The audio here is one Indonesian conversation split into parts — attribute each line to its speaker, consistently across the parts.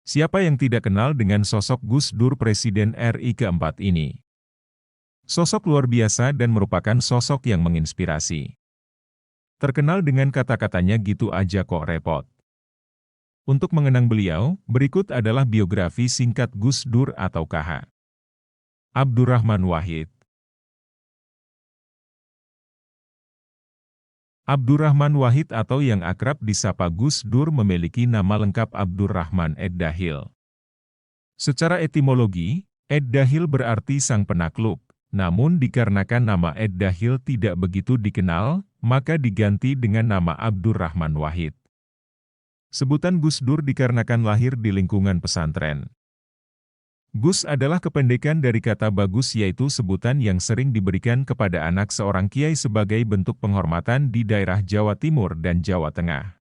Speaker 1: Siapa yang tidak kenal dengan sosok Gus Dur Presiden RI keempat ini? Sosok luar biasa dan merupakan sosok yang menginspirasi. Terkenal dengan kata-katanya gitu aja kok repot. Untuk mengenang beliau, berikut adalah biografi singkat Gus Dur atau KH. Abdurrahman Wahid. Abdurrahman Wahid atau yang akrab disapa Gus Dur memiliki nama lengkap Abdurrahman Ed-Dahil. Secara etimologi, Ed-Dahil berarti sang penakluk, namun dikarenakan nama Ed-Dahil tidak begitu dikenal, maka diganti dengan nama Abdurrahman Wahid. Sebutan Gus Dur dikarenakan lahir di lingkungan pesantren. Gus adalah kependekan dari kata bagus yaitu sebutan yang sering diberikan kepada anak seorang kiai sebagai bentuk penghormatan di daerah Jawa Timur dan Jawa Tengah.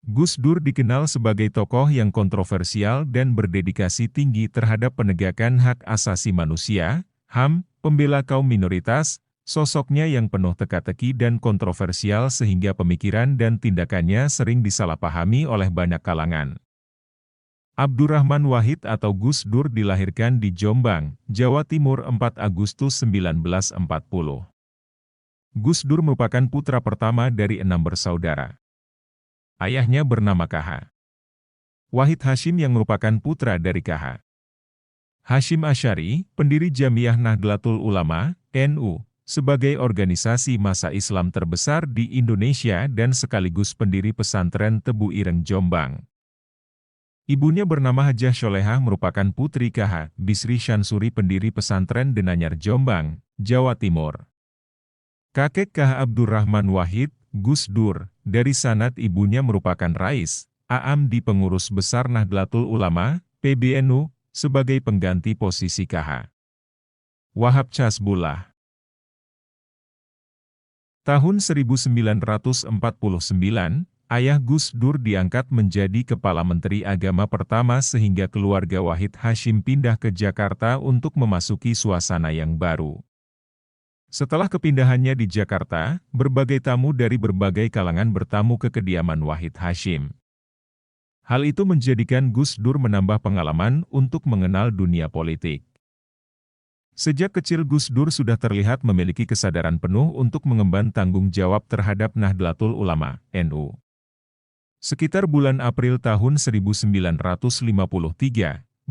Speaker 1: Gus Dur dikenal sebagai tokoh yang kontroversial dan berdedikasi tinggi terhadap penegakan hak asasi manusia, HAM, pembela kaum minoritas, sosoknya yang penuh teka-teki dan kontroversial sehingga pemikiran dan tindakannya sering disalahpahami oleh banyak kalangan. Abdurrahman Wahid atau Gus Dur dilahirkan di Jombang, Jawa Timur 4 Agustus 1940. Gus Dur merupakan putra pertama dari 6 bersaudara. Ayahnya bernama KH. Wahid Hashim yang merupakan putra dari KH. Hashim Asy'ari, pendiri Jamiah Nahdlatul Ulama, NU, sebagai organisasi massa Islam terbesar di Indonesia dan sekaligus pendiri pesantren Tebu Ireng Jombang. Ibunya bernama Hajah Sholehah merupakan putri KH, Bisri Syansuri pendiri pesantren Denanyar Jombang, Jawa Timur. Kakek KH Abdurrahman Wahid, Gus Dur, dari sanad ibunya merupakan Rais, Aam di Pengurus Besar Nahdlatul Ulama, PBNU, sebagai pengganti posisi KH. Wahab Casbullah. Tahun 1949, Ayah Gus Dur diangkat menjadi Kepala Menteri Agama pertama sehingga keluarga Wahid Hashim pindah ke Jakarta untuk memasuki suasana yang baru. Setelah kepindahannya di Jakarta, berbagai tamu dari berbagai kalangan bertamu ke kediaman Wahid Hashim. Hal itu menjadikan Gus Dur menambah pengalaman untuk mengenal dunia politik. Sejak kecil Gus Dur sudah terlihat memiliki kesadaran penuh untuk mengemban tanggung jawab terhadap Nahdlatul Ulama, NU. Sekitar bulan April tahun 1953,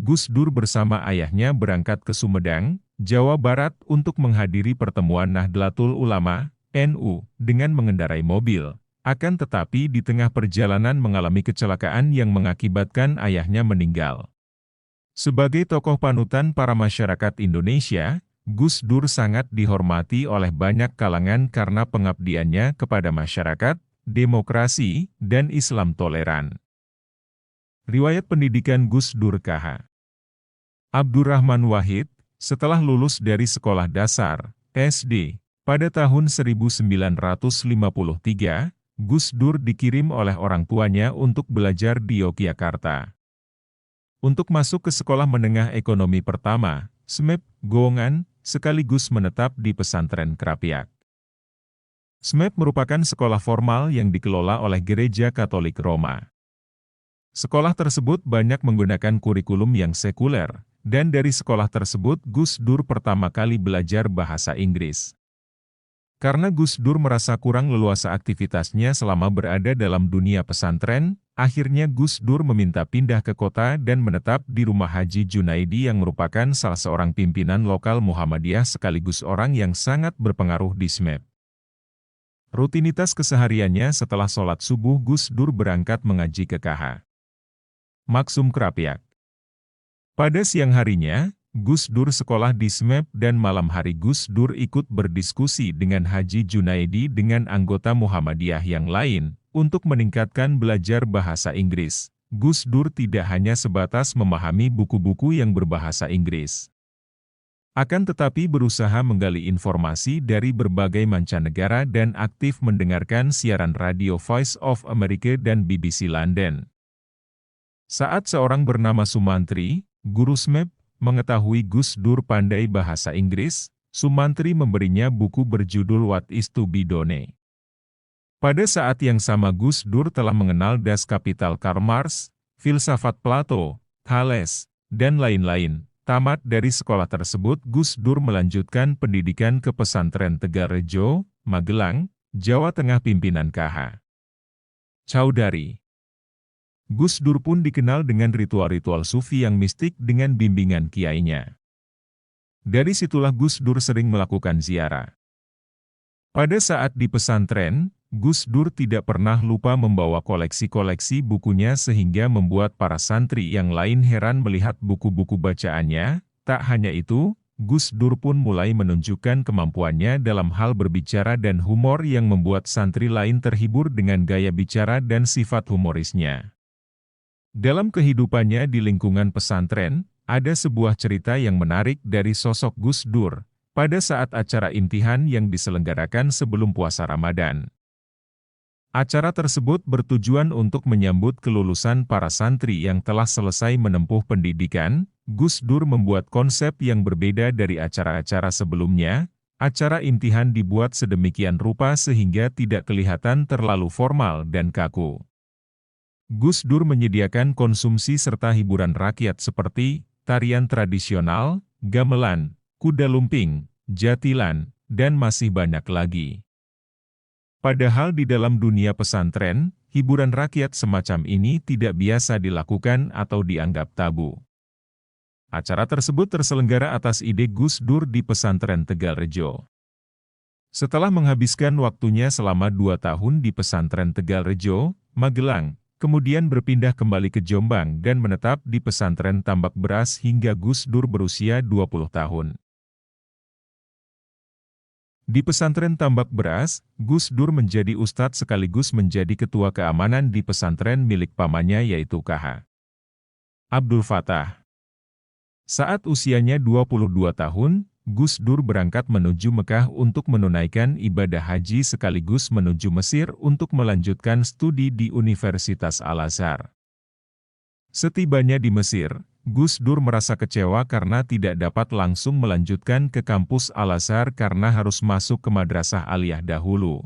Speaker 1: Gus Dur bersama ayahnya berangkat ke Sumedang, Jawa Barat untuk menghadiri pertemuan Nahdlatul Ulama, NU, dengan mengendarai mobil. Akan tetapi di tengah perjalanan mengalami kecelakaan yang mengakibatkan ayahnya meninggal. Sebagai tokoh panutan para masyarakat Indonesia, Gus Dur sangat dihormati oleh banyak kalangan karena pengabdiannya kepada masyarakat, demokrasi, dan Islam toleran. Riwayat pendidikan Gus Dur KH. Abdurrahman Wahid, setelah lulus dari sekolah dasar, SD, pada tahun 1953, Gus Dur dikirim oleh orang tuanya untuk belajar di Yogyakarta. Untuk masuk ke sekolah menengah ekonomi pertama, SMEP, Gowongan, sekaligus menetap di pesantren Krapyak. SMEP merupakan sekolah formal yang dikelola oleh Gereja Katolik Roma. Sekolah tersebut banyak menggunakan kurikulum yang sekuler, dan dari sekolah tersebut Gus Dur pertama kali belajar bahasa Inggris. Karena Gus Dur merasa kurang leluasa aktivitasnya selama berada dalam dunia pesantren, akhirnya Gus Dur meminta pindah ke kota dan menetap di rumah Haji Junaidi yang merupakan salah seorang pimpinan lokal Muhammadiyah sekaligus orang yang sangat berpengaruh di SMEP. Rutinitas kesehariannya setelah sholat subuh Gus Dur berangkat mengaji ke KH. Maksum Krapyak. Pada siang harinya, Gus Dur sekolah di SMEP dan malam hari Gus Dur ikut berdiskusi dengan Haji Junaidi dengan anggota Muhammadiyah yang lain, untuk meningkatkan belajar bahasa Inggris. Gus Dur tidak hanya sebatas memahami buku-buku yang berbahasa Inggris. Akan tetapi berusaha menggali informasi dari berbagai mancanegara dan aktif mendengarkan siaran radio Voice of America dan BBC London. Saat seorang bernama Sumantri, guru SMEP, mengetahui Gus Dur pandai bahasa Inggris, Sumantri memberinya buku berjudul What is to be Done. Pada saat yang sama Gus Dur telah mengenal Das Kapital Karl Marx, filsafat Plato, Thales, dan lain-lain. Tamat dari sekolah tersebut, Gus Dur melanjutkan pendidikan ke pesantren Tegalrejo, Magelang, Jawa Tengah pimpinan KH Chaudhary. Gus Dur pun dikenal dengan ritual-ritual sufi yang mistik dengan bimbingan kiainya. Dari situlah Gus Dur sering melakukan ziarah. Pada saat di pesantren, Gus Dur tidak pernah lupa membawa koleksi-koleksi bukunya sehingga membuat para santri yang lain heran melihat buku-buku bacaannya. Tak hanya itu, Gus Dur pun mulai menunjukkan kemampuannya dalam hal berbicara dan humor yang membuat santri lain terhibur dengan gaya bicara dan sifat humorisnya. Dalam kehidupannya di lingkungan pesantren, ada sebuah cerita yang menarik dari sosok Gus Dur pada saat acara imtihan yang diselenggarakan sebelum puasa Ramadan. Acara tersebut bertujuan untuk menyambut kelulusan para santri yang telah selesai menempuh pendidikan. Gus Dur membuat konsep yang berbeda dari acara-acara sebelumnya. Acara imtihan dibuat sedemikian rupa sehingga tidak kelihatan terlalu formal dan kaku. Gus Dur menyediakan konsumsi serta hiburan rakyat seperti tarian tradisional, gamelan, kuda lumping, jatilan, dan masih banyak lagi. Padahal di dalam dunia pesantren, hiburan rakyat semacam ini tidak biasa dilakukan atau dianggap tabu. Acara tersebut terselenggara atas ide Gus Dur di pesantren Tegalrejo. Setelah menghabiskan waktunya selama 2 tahun di pesantren Tegalrejo, Magelang, kemudian berpindah kembali ke Jombang dan menetap di pesantren Tambak Beras hingga Gus Dur berusia 20 tahun. Di pesantren Tambak Beras, Gus Dur menjadi ustadz sekaligus menjadi ketua keamanan di pesantren milik pamannya yaitu KH Abdul Fattah. Saat usianya 22 tahun, Gus Dur berangkat menuju Mekah untuk menunaikan ibadah haji sekaligus menuju Mesir untuk melanjutkan studi di Universitas Al-Azhar. Setibanya di Mesir, Gus Dur merasa kecewa karena tidak dapat langsung melanjutkan ke kampus Al-Azhar karena harus masuk ke madrasah aliyah dahulu.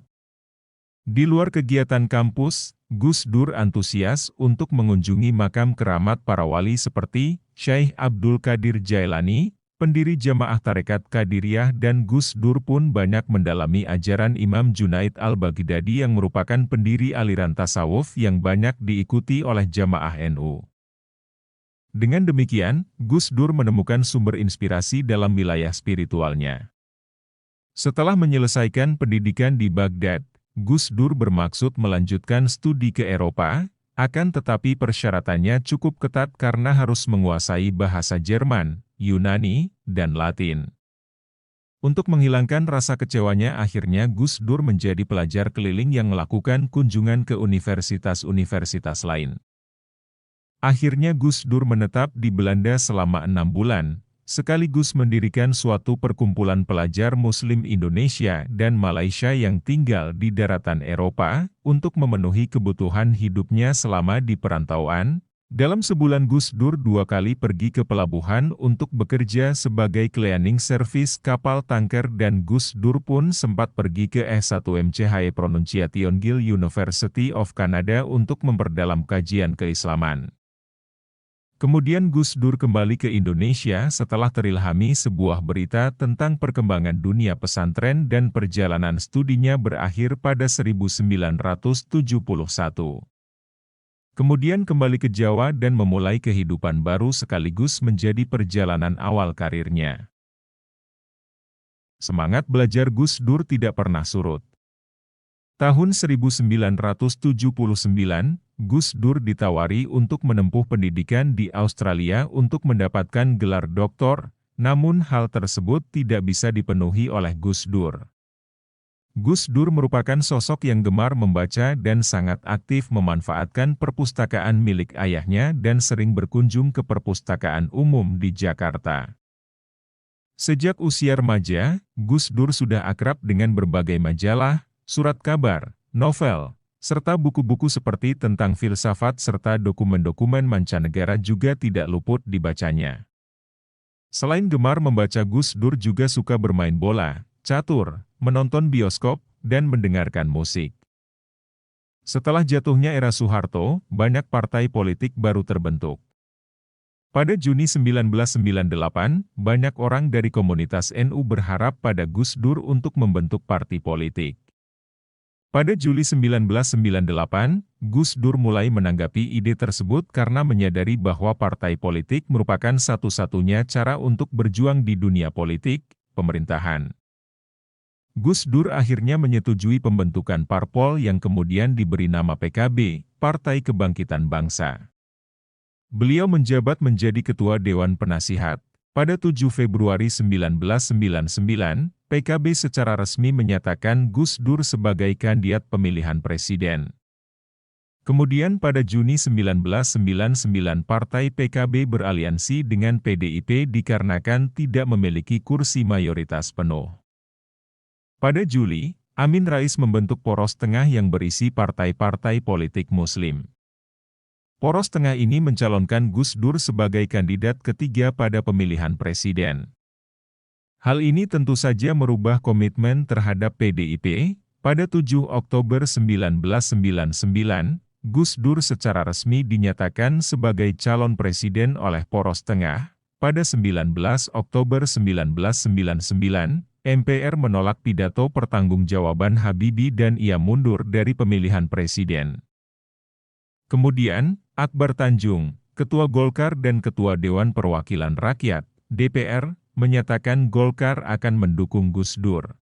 Speaker 1: Di luar kegiatan kampus, Gus Dur antusias untuk mengunjungi makam keramat para wali seperti Syekh Abdul Qadir Jailani, pendiri Jamaah Tarekat Qadiriyah, dan Gus Dur pun banyak mendalami ajaran Imam Junaid Al-Baghdadi yang merupakan pendiri aliran tasawuf yang banyak diikuti oleh jamaah NU. Dengan demikian, Gus Dur menemukan sumber inspirasi dalam wilayah spiritualnya. Setelah menyelesaikan pendidikan di Baghdad, Gus Dur bermaksud melanjutkan studi ke Eropa, akan tetapi persyaratannya cukup ketat karena harus menguasai bahasa Jerman, Yunani, dan Latin. Untuk menghilangkan rasa kecewanya akhirnya Gus Dur menjadi pelajar keliling yang melakukan kunjungan ke universitas-universitas lain. Akhirnya Gus Dur menetap di Belanda selama 6 bulan, sekaligus mendirikan suatu perkumpulan pelajar Muslim Indonesia dan Malaysia yang tinggal di daratan Eropa, untuk memenuhi kebutuhan hidupnya selama di perantauan. Dalam sebulan Gus Dur 2 kali pergi ke pelabuhan untuk bekerja sebagai cleaning service kapal tanker dan Gus Dur pun sempat pergi ke S1 MCH Pronunciation Guild University of Canada untuk memperdalam kajian keislaman. Kemudian Gus Dur kembali ke Indonesia setelah terilhami sebuah berita tentang perkembangan dunia pesantren dan perjalanan studinya berakhir pada 1971. Kemudian kembali ke Jawa dan memulai kehidupan baru sekaligus menjadi perjalanan awal karirnya. Semangat belajar Gus Dur tidak pernah surut. Tahun 1979, Gus Dur ditawari untuk menempuh pendidikan di Australia untuk mendapatkan gelar doktor, namun hal tersebut tidak bisa dipenuhi oleh Gus Dur. Gus Dur merupakan sosok yang gemar membaca dan sangat aktif memanfaatkan perpustakaan milik ayahnya dan sering berkunjung ke perpustakaan umum di Jakarta. Sejak usia remaja, Gus Dur sudah akrab dengan berbagai majalah, surat kabar, novel, serta buku-buku seperti tentang filsafat serta dokumen-dokumen mancanegara juga tidak luput dibacanya. Selain gemar membaca, Gus Dur juga suka bermain bola, catur, menonton bioskop, dan mendengarkan musik. Setelah jatuhnya era Soeharto, banyak partai politik baru terbentuk. Pada Juni 1998, banyak orang dari komunitas NU berharap pada Gus Dur untuk membentuk parti politik. Pada Juli 1998, Gus Dur mulai menanggapi ide tersebut karena menyadari bahwa partai politik merupakan satu-satunya cara untuk berjuang di dunia politik, pemerintahan. Gus Dur akhirnya menyetujui pembentukan parpol yang kemudian diberi nama PKB, Partai Kebangkitan Bangsa. Beliau menjabat menjadi Ketua Dewan Penasihat. Pada 7 Februari 1999, PKB secara resmi menyatakan Gus Dur sebagai kandidat pemilihan presiden. Kemudian pada Juni 1999 Partai PKB beraliansi dengan PDIP dikarenakan tidak memiliki kursi mayoritas penuh. Pada Juli, Amin Rais membentuk Poros Tengah yang berisi partai-partai politik Muslim. Poros Tengah ini mencalonkan Gus Dur sebagai kandidat ketiga pada pemilihan presiden. Hal ini tentu saja merubah komitmen terhadap PDIP. Pada 7 Oktober 1999, Gus Dur secara resmi dinyatakan sebagai calon presiden oleh Poros Tengah. Pada 19 Oktober 1999, MPR menolak pidato pertanggungjawaban Habibie dan ia mundur dari pemilihan presiden. Kemudian, Akbar Tanjung, Ketua Golkar dan Ketua Dewan Perwakilan Rakyat, DPR, menyatakan Golkar akan mendukung Gus Dur.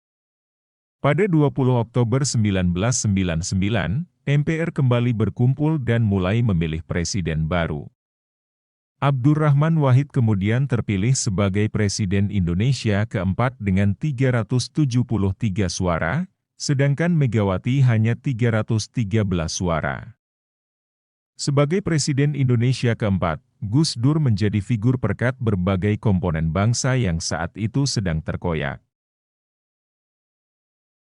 Speaker 1: Pada 20 Oktober 1999, MPR kembali berkumpul dan mulai memilih presiden baru. Abdurrahman Wahid kemudian terpilih sebagai Presiden Indonesia keempat dengan 373 suara, sedangkan Megawati hanya 313 suara. Sebagai Presiden Indonesia keempat, Gus Dur menjadi figur perekat berbagai komponen bangsa yang saat itu sedang terkoyak.